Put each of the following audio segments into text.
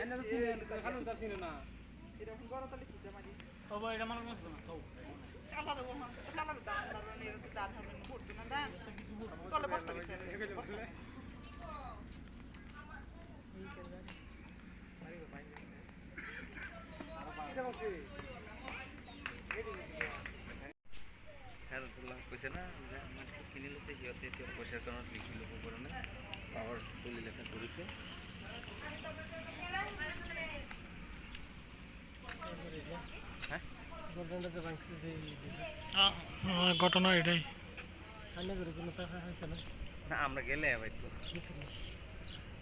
এনে তো চিনেন খালু তার চিনে না এরকম বড় তালে কি জামাই তবে এটা আমার মত না তো কালা দেবো কালা দান দারুন এরকম দান হবে না ভর্তি না দান তলে বসতে গেছে খেলাধুলা কইছে না যে আমার কিনিলে সে সিহঁতে এতিয়া প্ৰশাসনত লিখি ল'ব কাৰণে পাৱাৰ তুলি লেখা কৰিছে ঘটনা এটাই না আমরা গেলে হয়তো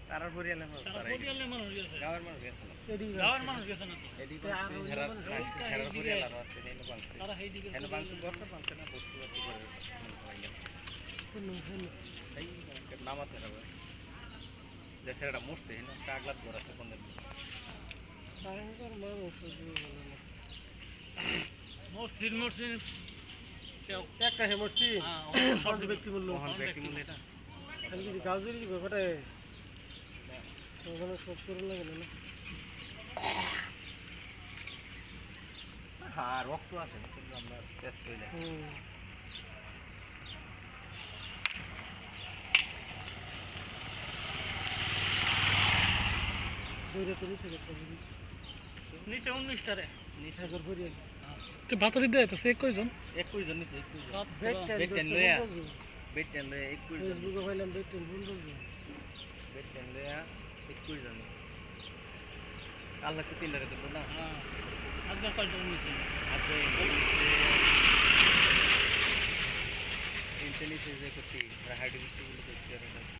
তারা পরিয়ালে গাঁৱৰ মানুহ গেছে না গাঁৱৰ মানুহ গেছে না এডি হেৰাৰ পরিয়াল আৰু আছে হেনো বাংছে তারা সেই দিকে হেনো বাংছে গছটা বাংছে না বস্তু আছে করে এই নামাতে হবে যে সেটা মরছে হেনো কাগলাত ঘর আছে কোন মসজিদ মসজিদ একটা হে মরছি সর্দি ব্যক্তি বলল মোহন ব্যক্তি মূল্য এটা আমি কি গাছ ধরে দিব কটা ওখানে সব করে লাগে না হ্যাঁ রক্ত আছে কিন্তু আমরা টেস্ট হইলে দৌড়ে তো নিচে গেছে নিচে 19টারে নিচে সাগর ভরিয়ে তো বাতরি দেয় তো সে কয়জন 21 জন নিচে 21 জন বেড বেড টেন লয়া বেড টেন লয়া 21 জন ফেসবুকে পাইলাম বেড টেন ভুল বলছি বেড টেন লয়া 21 জন আল্লাহ তো তিনটারে দেবো না হ্যাঁ আজকে কয়জন নিচে আজকে ইন্টেলিজেন্স যে করতে হাইড বিক্রি করতে